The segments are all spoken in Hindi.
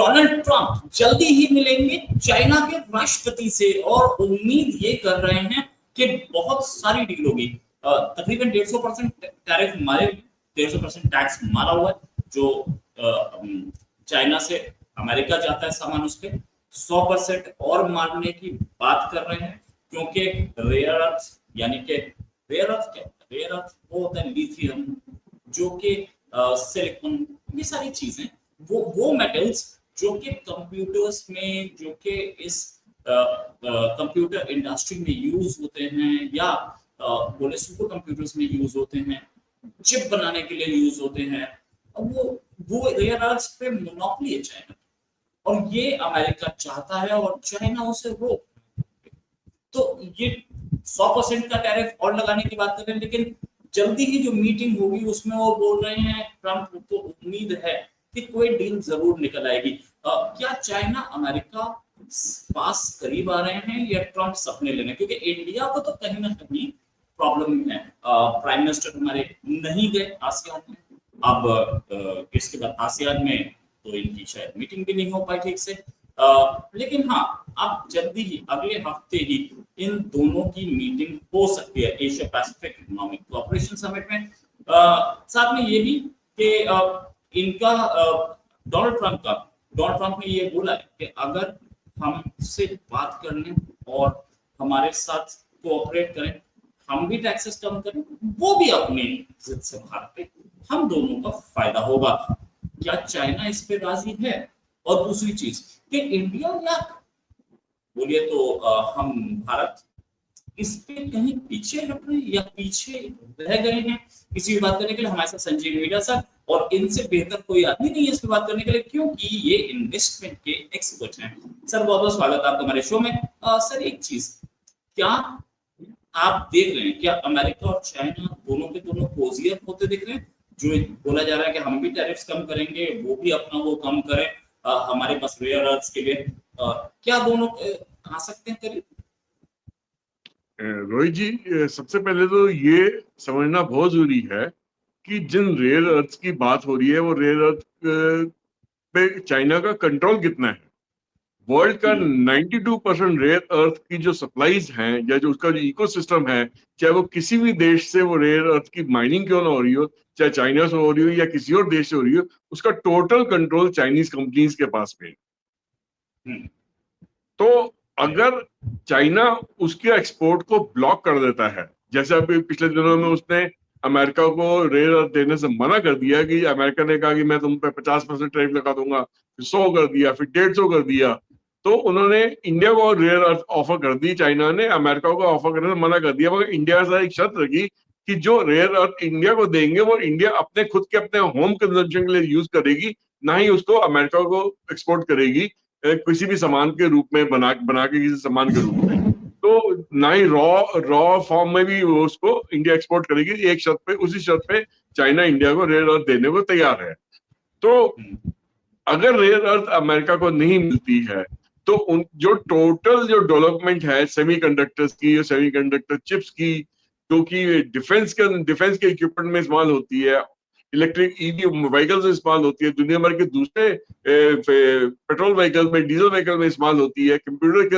डोनाल्ड ट्रंप जल्दी ही मिलेंगे चाइना के राष्ट्रपति से और उम्मीद ये कर रहे हैं कि बहुत सारी डील होगी। तकरीबन 150% टैरिफ मारे, 150% टैक्स मारा हुआ है जो चाइना से अमेरिका जाता है सामान, उसके 100% और मारने की बात कर रहे हैं, क्योंकि रेयर अर्थ यानी कि रेयर अर्थ वो होता है लिथियम, जो कि सिलिकॉन, ये सारी चीजें वो मेटल्स जो कि कंप्यूटर्स में, जो कि इस कंप्यूटर इंडस्ट्री में यूज होते हैं, या बोले सुपर कंप्यूटर्स में यूज होते हैं, चिप बनाने के लिए यूज होते हैं। अब वो रेयर अर्थ पे मोनोपोली है चाइना, और ये अमेरिका चाहता है और चाइना उसे रोक। तो ये 100% का टैरिफ और लगाने की बात कर रहे हैं, लेकिन जल्दी ही जो मीटिंग होगी उसमें वो बोल रहे हैं, ट्रंप को उम्मीद है कि कोई डील जरूर निकल आएगी। क्या चाइना अमेरिका पास करीब आ रहे हैं या ट्रंप सपने लेने? क्योंकि इंडिया को तो कहीं ना कहीं प्रॉब्लम है। प्राइम मिनिस्टर हमारे नहीं गए आसियान में, अब इसके बाद आसियान में तो इनकी शायद मीटिंग भी नहीं हो पाई ठीक से। लेकिन हाँ, अब जल्दी ही अगले हफ्ते ही इन दोनों की मीटिंग हो सकती है Asia Pacific economic cooperation summit में। साथ में ये भी कि इनका डोनाल्ड ट्रंप ने ये बोला है कि अगर हमसे बात कर लें और हमारे साथ कोऑपरेट करें, हम भी टैक्सेस कम करें, वो भी अपनी जिद से बाहर पे, हम दोनों का फायदा होगा। क्या चाइना इस पे राजी है? और दूसरी चीज कि इंडिया या बोलिए तो हम भारत इस पे कहीं पीछे हट रहे हैं या पीछे रह गए हैं? इसी बात करने के लिए हमारे साथ संजीव मीडिया सर, और इनसे बेहतर कोई आदमी नहीं है इस पे बात करने के लिए, क्योंकि ये इन्वेस्टमेंट के एक्सपर्ट हैं। सर बहुत बहुत स्वागत है आपका हमारे शो में। सर एक चीज, क्या आप देख रहे हैं, क्या अमेरिका और चाइना दोनों के दोनों कोजियर होते दिख रहे हैं? जो बोला जा रहा है कि हम भी टैरिफ्स कम करेंगे, वो भी अपना वो कम करें हमारे पास रेयर अर्थ्स के लिए, क्या दोनों आ सकते हैं करीब? रोहित जी, सबसे पहले तो ये समझना बहुत जरूरी है कि जिन रेयर अर्थ्स की बात हो रही है, वो रेयर अर्थ पे चाइना का कंट्रोल कितना है। वर्ल्ड का 92% रेयर अर्थ की जो सप्लाईज हैं या जो उसका जो इकोसिस्टम है, चाहे वो किसी भी देश से वो रेयर अर्थ की माइनिंग क्यों ना हो रही हो, चाहे चाइना से हो रही हो या किसी और देश से हो रही हो, उसका टोटल कंट्रोल चाइनीज कंपनीज के पास में। तो अगर चाइना उसके एक्सपोर्ट को ब्लॉक कर देता है, जैसे अभी पिछले दिनों में उसने अमेरिका को रेयर अर्थ देने से मना कर दिया, कि अमेरिका ने कहा कि मैं तुम पे 50% टैरिफ लगा दूंगा, फिर 100 कर दिया, फिर 150 कर दिया, तो उन्होंने इंडिया को रेयर अर्थ ऑफर कर दी, चाइना ने अमेरिका को ऑफर करने से मना कर दिया, मगर इंडिया के साथ एक शर्त रखी कि जो रेयर अर्थ इंडिया को देंगे वो इंडिया अपने खुद के अपने होम कंजम्पशन के लिए यूज करेगी, ना ही उसको अमेरिका को एक्सपोर्ट करेगी किसी भी सामान के रूप में, बना के किसी सामान के रूप में। तो ना ही रॉ फॉर्म में भी वो उसको इंडिया एक्सपोर्ट करेगी, एक शर्त पे, उसी शर्त पे चाइना इंडिया को रेयर अर्थ देने को तैयार है। तो अगर रेयर अर्थ अमेरिका को नहीं मिलती है, तो उन जो टोटल जो डेवलपमेंट है सेमीकंडक्टर्स की, सेमीकंडक्टर चिप्स की, जो कि डिफेंस के इक्विपमेंट में इस्तेमाल होती है, इलेक्ट्रिक ईवी व्हीकल्स में इस्तेमाल होती है, दुनिया भर के दूसरे पेट्रोल व्हीकल में, डीजल व्हीकल में इस्तेमाल होती है, कंप्यूटर के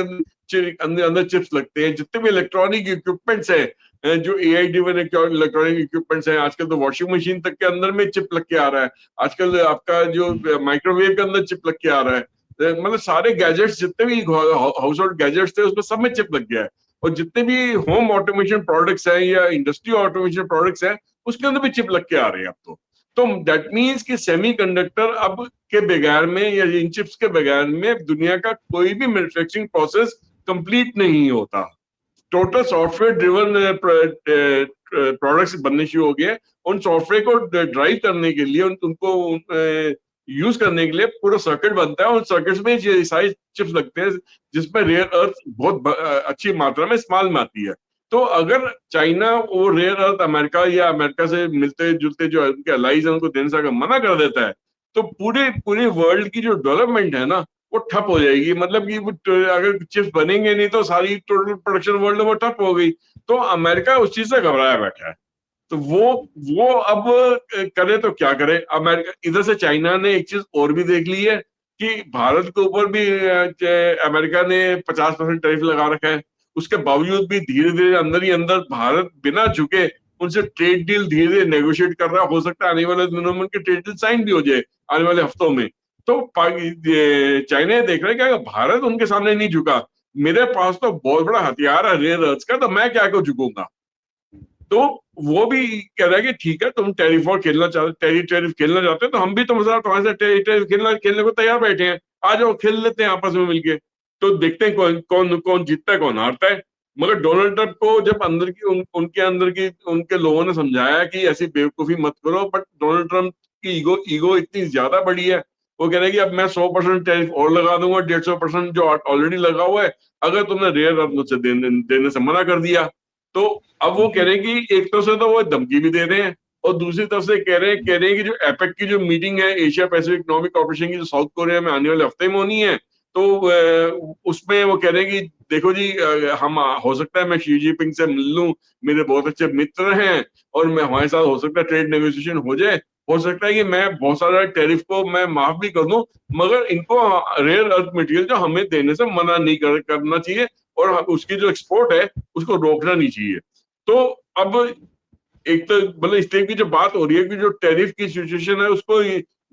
अंदर चिप्स लगते हैं, जितने भी इलेक्ट्रॉनिक इक्विपमेंट्स है, जो AI ड्रिवन इलेक्ट्रॉनिक इक्विपमेंट्स हैं, आजकल तो वॉशिंग मशीन तक के अंदर में चिप लग के आ रहा है, आजकल आपका जो माइक्रोवेव के अंदर चिप लग के आ रहा है, मतलब सारे गैजेट्स, जितने भी हाउस होल्ड गैजेट्स थे उसमें सब में चिप लग गया है, और जितने भी होम ऑटोमेशन प्रोडक्ट्स हैं या इंडस्ट्री ऑटोमेशन प्रोडक्ट्स हैं, उसके अंदर भी चिप लग के आ रहे हैं अब तो दैट मीन्स कि सेमीकंडक्टर अब के बगैर में या इन चिप्स के बगैर में दुनिया का कोई भी मैन्युफैक्चरिंग प्रोसेस कंप्लीट नहीं होता। टोटल सॉफ्टवेयर ड्रिवन प्रोडक्ट्स बनने शुरू हो गए। उन सॉफ्टवेयर को ड्राइव करने के लिए, उनको यूज करने के लिए पूरा सर्किट बनता है, उन सर्किट्स में ये सारे चिप्स लगते हैं, जिसमें रेयर अर्थ बहुत अच्छी मात्रा में इस्तेमाल में आती है। तो अगर चाइना वो रेयर अर्थ अमेरिका या अमेरिका से मिलते जुलते जो उनके अलाइज हैं उनको देने से अगर मना कर देता है, तो पूरे वर्ल्ड की जो डेवलपमेंट है ना, वो ठप हो जाएगी। मतलब कि अगर चिप्स बनेंगे नहीं तो सारी टोटल प्रोडक्शन वर्ल्ड में वो ठप हो गई। तो अमेरिका उस चीज से घबराया बैठा है। तो वो अब करे तो क्या करे अमेरिका। इधर से चाइना ने एक चीज और भी देख ली है कि भारत के ऊपर भी अमेरिका ने 50% टैरिफ लगा रखा है। उसके बावजूद भी धीरे धीरे अंदर ही अंदर भारत बिना झुके उनसे ट्रेड डील धीरे धीरे नेगोशिएट कर रहा है। हो सकता है आने वाले दिनों में उनके ट्रेड डील साइन भी हो जाए आने वाले हफ्तों में। तो चाइना ये देख रहा है कि अगर भारत उनके सामने नहीं झुका, मेरे पास तो बहुत बड़ा हथियार है रेयर अर्थ का, तो मैं क्या को झुकूंगा। तो वो भी कह रहा है कि ठीक है, तुम टैरिफ वॉर खेलना चाहते, टैरिफ खेलना चाहते हो, तो हम भी तुम्हारे साथ टैरिफ खेलने को तैयार बैठे हैं। आ जाओ, खेल लेते हैं आपस में मिलके। तो देखते हैं कौन कौन कौन जीतता है कौन हारता है। मगर डोनाल्ड ट्रंप को जब अंदर की उनके अंदर की उनके लोगों ने समझाया कि ऐसी बेवकूफी मत करो, बट डोनाल्ड ट्रंप की ईगो इतनी ज्यादा बड़ी है। वो कह रहे हैं कि अब मैं 100% टैरिफ और लगा दूंगा, 150% जो ऑलरेडी लगा हुआ है, अगर तुमने रेयर अर्थ मुझसे देने से मना कर दिया। तो अब वो कह रहे हैं कि एक तरफ से तो वो धमकी भी दे रहे हैं, और दूसरी तरफ से कह रहे हैं कि जो एपेक की जो मीटिंग है, एशिया पैसिफिक इकोनॉमिक कॉर्पोरेशन की, जो साउथ कोरिया में आने वाले हफ्ते में होनी है, तो उसमें वो कह रहे हैं कि देखो जी, हम हो सकता है मैं शी जिनपिंग से मिल लूं, मेरे बहुत अच्छे मित्र हैं, और मैं हमारे साथ हो सकता है ट्रेड नेगोशिएशन हो जाए। हो सकता है कि मैं बहुत सारा टैरिफ को मैं माफ भी कर दूं, मगर इनको रेयर अर्थ मटेरियल जो हमें देने से मना नहीं करना चाहिए, और उसकी जो एक्सपोर्ट है उसको रोकना नहीं चाहिए। तो अब एक तो मतलब इस टाइप की जो बात हो रही है कि जो टैरिफ की सिचुएशन है उसको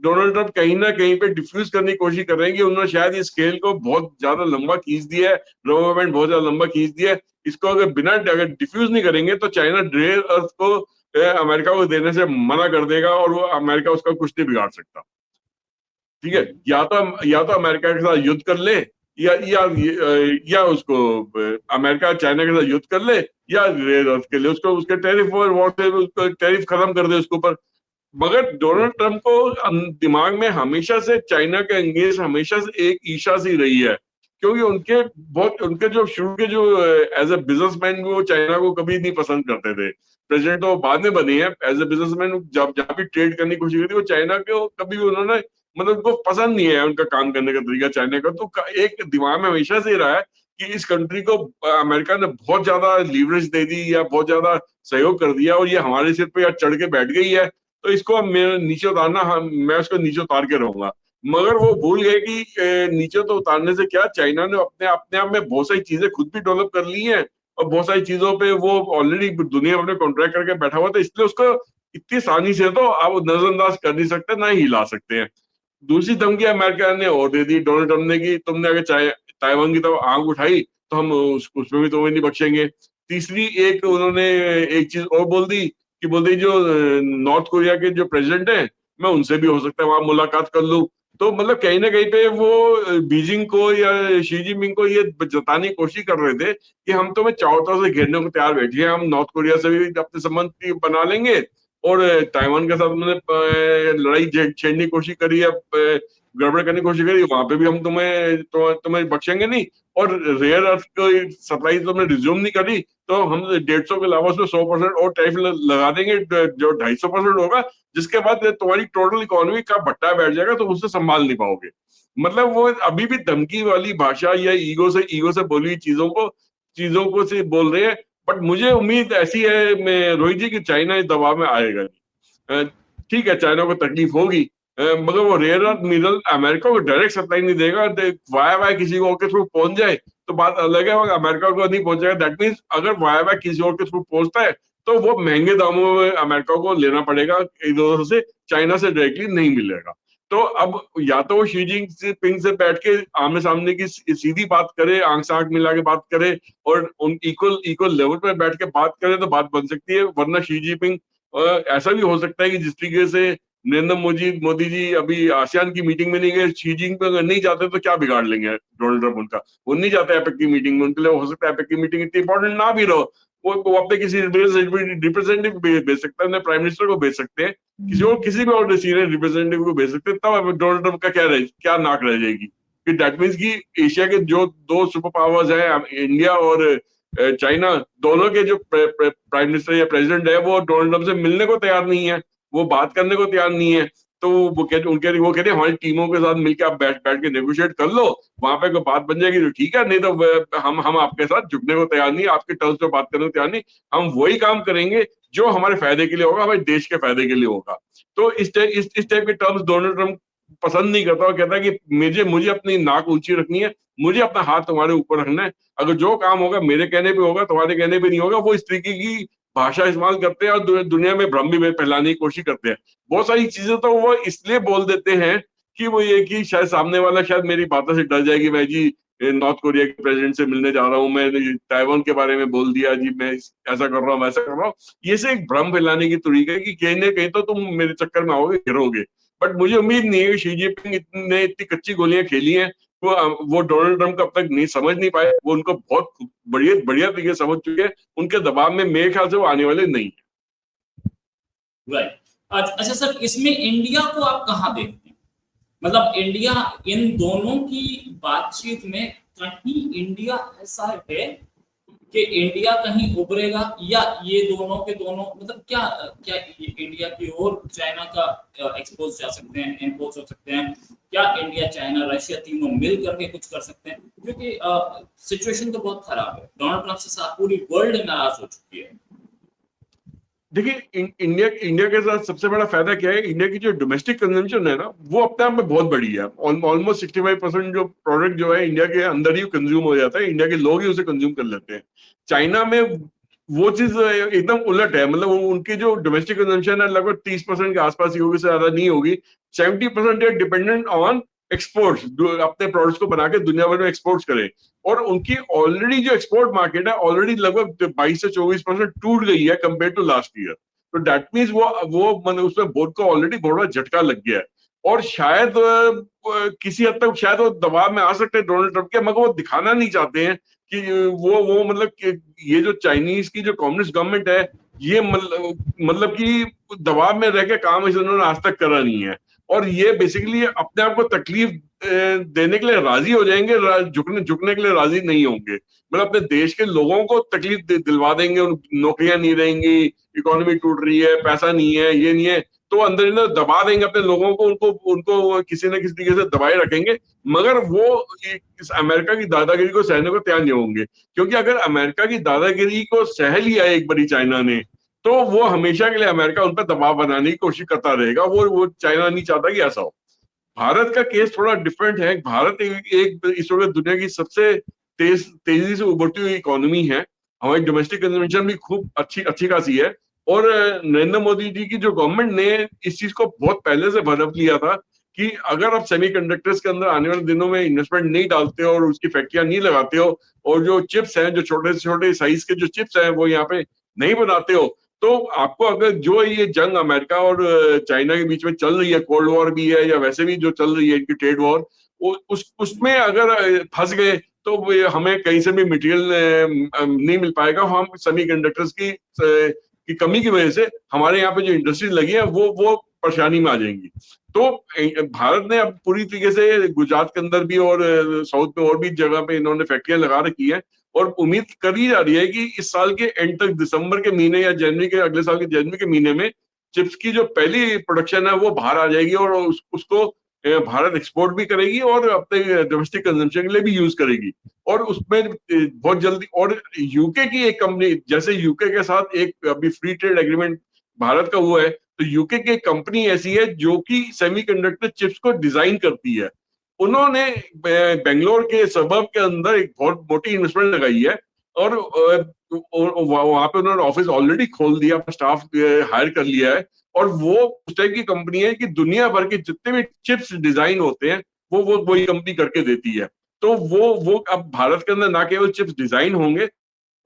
डोनाल्ड ट्रंप कहीं ना कहीं पे डिफ्यूज करने की कोशिश कर रहे हैं कि उन्होंने शायद इस स्केल को बहुत ज्यादा लंबा खींच दिया है, रबर बैंड बहुत ज्यादा लंबा खींच दिया है। इसको अगर डिफ्यूज नहीं करेंगे तो चाइना रेयर अर्थ को अमेरिका को देने से मना कर देगा, और वो अमेरिका उसका कुछ नहीं बिगाड़ सकता। ठीक है, या तो अमेरिका के साथ युद्ध कर ले, या उसको अमेरिका चाइना के साथ युद्ध कर ले, या रेयर अर्थ के लिए उसको उसके टैरिफ और वॉर से उसको टैरिफ खत्म कर दे उसके ऊपर। मगर डोनाल्ड ट्रंप को दिमाग में हमेशा से चाइना के अंगेज हमेशा से एक ईर्ष्या सी रही है, क्योंकि उनके जो शुरू के जो एज ए बिजनेसमैन वो चाइना को कभी नहीं पसंद करते थे। प्रेसिडेंट तो बाद में बने हैं, एज ए बिजनेसमैन जब जहाँ भी ट्रेड करने की कोशिश की थी, वो चाइना को कभी भी उन्होंने मतलब उनको पसंद नहीं है उनका काम करने का तरीका चाइना का। तो एक दिमाग में हमेशा से रहा है कि इस कंट्री को अमेरिका ने बहुत ज्यादा लीवरेज दे दी या बहुत ज्यादा सहयोग कर दिया, और ये हमारे सिर पे यार चढ़ के बैठ गई है, तो इसको अब मैं नीचे उतारना, मैं उसको नीचे उतार के रहूंगा। मगर वो भूल गए कि नीचे तो उतारने से क्या, चाइना ने अपने अपने आप में बहुत सारी चीजें खुद भी डेवलप कर ली हैं, और बहुत सारी चीजों पे वो ऑलरेडी दुनिया में कॉन्ट्रैक्ट करके बैठा हुआ था, इसलिए उसको इतनी आसानी से तो आप नजरअंदाज कर नहीं सकते, ना ही हिला सकते हैं। दूसरी धमकी अमेरिका ने और दे दी डोनाल्ड ट्रम्प ने कि तुमने अगर ताइवान की तरफ आंख उठाई तो हम उसमें भी तुम्हें नहीं बख्शेंगे। तीसरी एक उन्होंने एक चीज और बोल दी जो नॉर्थ कोरिया के जो प्रेसिडेंट हैं, मैं उनसे भी हो सकता है वहां मुलाकात कर लूं। तो मतलब कहीं ना कहीं पे वो बीजिंग को या शी जिनपिंग को ये जताने की कोशिश कर रहे थे कि हम तुम्हें चारों तरफ से घेरने को तैयार बैठे हैं, हम नॉर्थ कोरिया से भी अपने संबंध बना लेंगे, और ताइवान के साथ उन्होंने लड़ाई छेड़ने की कोशिश करी है, गड़बड़ करने की कोशिश करी, वहां पे भी हम तुम्हें बख्शेंगे नहीं। और रेयर अर्थ को सप्लाई तुमने रिज्यूम नहीं करी, तो हम 150 के अलावा उसमें 100% और टैरिफ लगा देंगे, जो 250% होगा, जिसके बाद तुम्हारी टोटल इकोनॉमी का भट्टा बैठ जाएगा, तो उससे संभाल नहीं पाओगे। मतलब वो अभी भी धमकी वाली भाषा या ईगो से बोली हुई चीजों को से बोल रहे हैं। बट मुझे उम्मीद ऐसी है मैं रोहित जी कि चाइना इस दबाव में आएगा नहीं। ठीक है, चाइना को तकलीफ होगी, मगर वो रेयर अर्थ मिनरल अमेरिका को डायरेक्ट सप्लाई नहीं देगा। वाया वाया किसी और के थ्रू पहुंच जाए तो बात अलग है, अमेरिका को नहीं पहुंचेगा। दैट मीन्स अगर वाया वाया किसी और के थ्रू पहुंचता है तो वो महंगे दामों में अमेरिका को लेना पड़ेगा, इधर से चाइना से डायरेक्टली नहीं मिलेगा। तो अब या तो वो शी जिनपिंग से बैठ के आमने सामने की सीधी बात करे, आंख से आंख मिला के बात करे, और उन इक्वल इक्वल लेवल पे बैठ के बात करे तो बात बन सकती है, वरना शी जिनपिंग ऐसा भी हो सकता है कि जिस तरीके से नरेंद्र मोदी जी अभी आसियान की मीटिंग में नहीं गए, शी जिनपिंग अगर नहीं जाते तो क्या बिगाड़ लेंगे डोनाल्ड ट्रंप उनका। वो नहीं जाते एपेक की मीटिंग में, उनके लिए हो सकता है एपेक की मीटिंग इतनी इंपॉर्टेंट ना भी रहो, वो अपने किसी रिप्रेजेंटेटिव भेज सकते हैं, प्राइम मिनिस्टर को भेज सकते हैं, किसी भी और सीनियर रिप्रेजेंटेटिव को भेज सकते हैं, तब डोनाल्ड ट्रंप का क्या नाक रह जाएगी। कि दैट मीन्स कि एशिया के जो दो सुपर पावर्स हैं, इंडिया और चाइना, दोनों के जो प्राइम मिनिस्टर या प्रेसिडेंट है वो डोनाल्ड ट्रंप से मिलने को तैयार नहीं है, वो बात करने को तैयार नहीं है। तो वो कहते हैं हमारी टीमों के साथ मिलकर आप बैठ बैठ के नेगोशिएट कर लो, वहां पे कोई बात बन जाएगी तो ठीक है, नहीं तो हम आपके साथ झुकने को तैयार नहीं, आपके टर्म्स पे बात करने को तैयार नहीं। हम वही काम करेंगे जो हमारे फायदे के लिए होगा, हमारे देश के फायदे के लिए होगा। तो इस टाइप के टर्म्स डोनाल्ड ट्रंप पसंद नहीं करता और कहता है कि मुझे अपनी नाक ऊंची रखनी है, मुझे अपना हाथ तुम्हारे ऊपर रखना है, अगर जो काम होगा मेरे कहने पे होगा, तुम्हारे कहने पे नहीं होगा। वो इस तरीके की भाषा इस्तेमाल करते हैं और दुनिया में भ्रम भी फैलाने की कोशिश करते हैं। बहुत सारी चीजें तो वो इसलिए बोल देते हैं कि वो ये कि शायद सामने वाला शायद मेरी बातों से डर जाएगी, मैं जी नॉर्थ कोरिया के प्रेसिडेंट से मिलने जा रहा हूँ, मैं ताइवान के बारे में बोल दिया जी, मैं ऐसा कर रहा हूँ वैसा कर रहा हूँ। ये से एक भ्रम फैलाने की तरीका है कि कहीं ना कहीं तो तुम मेरे चक्कर में आओगे, गिरोगे। बट मुझे उम्मीद नहीं है कि शी जिनपिंग ने इतनी कच्ची गोलियां खेली हैं। वो डोनाल्ड ट्रंप को अब तक नहीं समझ नहीं पाए, वो उनको बहुत बढ़िया बढ़िया तरीके समझ चुके हैं। उनके दबाव में मेरे ख्याल से वो आने वाले नहीं है। राइट। अच्छा सर, इसमें इंडिया को आप कहाँ देखते हैं? मतलब इंडिया इन दोनों की बातचीत में कहीं इंडिया ऐसा है कि इंडिया कहीं उभरेगा, या ये दोनों के दोनों मतलब क्या क्या इंडिया की ओर चाइना का एक्सपोज जा सकते हैं, इम्पोज हो सकते हैं? क्या इंडिया चाइना रशिया तीनों मिल करके कुछ कर सकते हैं? क्योंकि सिचुएशन तो बहुत खराब है, डोनाल्ड ट्रंप से पूरी वर्ल्ड नाराज हो चुकी है। देखिए इंडिया के साथ सबसे बड़ा फायदा क्या है, इंडिया की जो डोमेस्टिक कंजम्पशन है ना, वो अपने आप में बहुत बड़ी है। ऑलमोस्ट 65% जो प्रोडक्ट जो है इंडिया के अंदर ही कंज्यूम हो जाता है, इंडिया के लोग ही उसे कंज्यूम कर लेते हैं। चाइना में वो चीज एकदम उलट है, मतलब उनकी जो डोमेस्टिक कंजम्पशन है लगभग 30% के आसपास ही होगी, से ज्यादा नहीं होगी। 70% डिपेंडेंट ऑन एक्सपोर्ट्स, अपने प्रोडक्ट्स को बना के दुनिया भर में एक्सपोर्ट्स करें। और उनकी ऑलरेडी जो एक्सपोर्ट मार्केट है ऑलरेडी लगभग 22 से 24% टूट गई है कंपेयर टू लास्ट ईयर। तो दैट मीन्स वो मतलब उसमें बोर्ड को ऑलरेडी बहुत बड़ा झटका लग गया है। और शायद किसी हद तक शायद वो दबाव में आ सकते हैं डोनाल्ड ट्रंप के, मगर वो दिखाना नहीं चाहते हैं कि वो मतलब कि ये जो चाइनीज की जो कम्युनिस्ट गवर्नमेंट है, ये मतलब कि दबाव में रह के काम इन्होंने आज तक करा नहीं है। और ये बेसिकली अपने आप को तकलीफ देने के लिए राजी हो जाएंगे, झुकने के लिए राजी नहीं होंगे। मतलब अपने देश के लोगों को तकलीफ दिलवा देंगे, नौकरियां नहीं रहेंगी, इकोनॉमी टूट रही है, पैसा नहीं है, ये नहीं है, तो अंदर अंदर दबा देंगे अपने लोगों को, उनको उनको किसी न किसी तरीके से दबाए रखेंगे। मगर वो इस अमेरिका की दादागिरी को सहने को तैयार नहीं होंगे, क्योंकि अगर अमेरिका की दादागिरी को सह लिया एक बारी चाइना ने, तो वो हमेशा के लिए अमेरिका उन पर दबाव बनाने की कोशिश करता रहेगा। वो चाइना नहीं चाहता कि ऐसा हो। भारत का केस थोड़ा डिफरेंट है। भारत इस वक्त दुनिया की सबसे तेजी से उभरती हुई इकोनॉमी है। हमारी डोमेस्टिक कंजम्पशन भी खूब अच्छी अच्छी खासी है। और नरेंद्र मोदी जी की जो गवर्नमेंट ने इस चीज को बहुत पहले से भरप लिया था कि अगर आप सेमीकंडक्टर्स के अंदर आने वाले दिनों में इन्वेस्टमेंट नहीं डालते हो और उसकी फैक्ट्रियां नहीं लगाते हो, और जो चिप्स हैं, जो छोटे से छोटे साइज के जो चिप्स हैं वो यहाँ पे नहीं बनाते हो, तो आपको अगर जो ये जंग अमेरिका और चाइना के बीच में चल रही है, कोल्ड वॉर भी है या वैसे भी जो चल रही है इनकी ट्रेड वॉर, उसमें अगर फंस गए तो हमें कहीं से भी मटेरियल नहीं मिल पाएगा। हम सेमीकंडक्टर्स की कमी की वजह से हमारे यहाँ पे जो इंडस्ट्री लगी है वो परेशानी में आ जाएंगी। तो भारत ने अब पूरी तरीके से गुजरात के अंदर भी और साउथ में और भी जगह पे इन्होंने फैक्ट्रियां लगा रखी है। और उम्मीद करी जा रही है कि इस साल के एंड तक, दिसंबर के महीने या जनवरी के, अगले साल के जनवरी के महीने में चिप्स की जो पहली प्रोडक्शन है वो बाहर आ जाएगी और उसको भारत एक्सपोर्ट भी करेगी और अपने डोमेस्टिक कंजम्पशन के लिए भी यूज करेगी। और उसमें बहुत जल्दी, और यूके की एक कंपनी, जैसे यूके के साथ एक अभी फ्री ट्रेड एग्रीमेंट भारत का हुआ है, तो यूके की एक कंपनी ऐसी है जो कि सेमीकंडक्टर चिप्स को डिजाइन करती है। उन्होंने बेंगलोर के सबब के अंदर एक बहुत मोटी इन्वेस्टमेंट लगाई है और वहां पे उन्होंने ऑफिस ऑलरेडी खोल दिया, स्टाफ हायर कर लिया है। और वो उस टाइप की कंपनी है कि दुनिया भर के जितने भी चिप्स डिजाइन होते हैं वो वही कंपनी करके देती है। तो वो अब भारत के अंदर ना केवल चिप्स डिजाइन होंगे,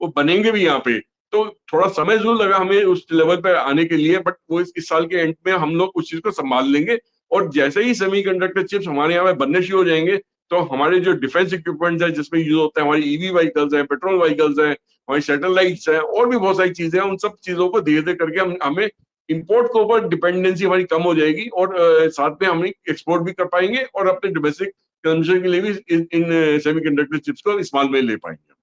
वो बनेंगे भी यहाँ पे। तो थोड़ा समय जरूर लगा हमें उस लेवल पे आने के लिए, बट वो इस साल के एंड में हम लोग उस चीज को संभाल लेंगे। और जैसे ही सेमीकंडक्टर चिप्स हमारे यहाँ पे बनने शुरू हो जाएंगे, तो हमारे जो डिफेंस इक्विपमेंट्स है जिसमें यूज होता है, हमारी ईवी व्हीकल्स हैं, पेट्रोल व्हीकल्स हैं, हमारी सैटेलाइट्स हैं, और भी बहुत सारी चीजें हैं, उन सब चीजों को धीरे धीरे करके हमें इंपोर्ट के ऊपर डिपेंडेंसी हमारी कम हो जाएगी और साथ में हम एक्सपोर्ट भी कर पाएंगे और अपने डोमेस्टिक कंजम्पशन के लिए भी इन सेमीकंडक्टर चिप्स को इस्तेमाल में ले पाएंगे।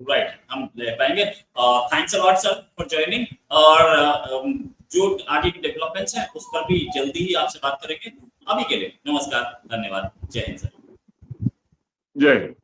राइट, हम ले पाएंगे। Thanks a lot sir for joining, और जो आगे की डेवलपमेंट्स हैं उस पर भी जल्दी ही आपसे बात करेंगे। अभी के लिए नमस्कार, धन्यवाद, जय हिंद सर। जय हिंद।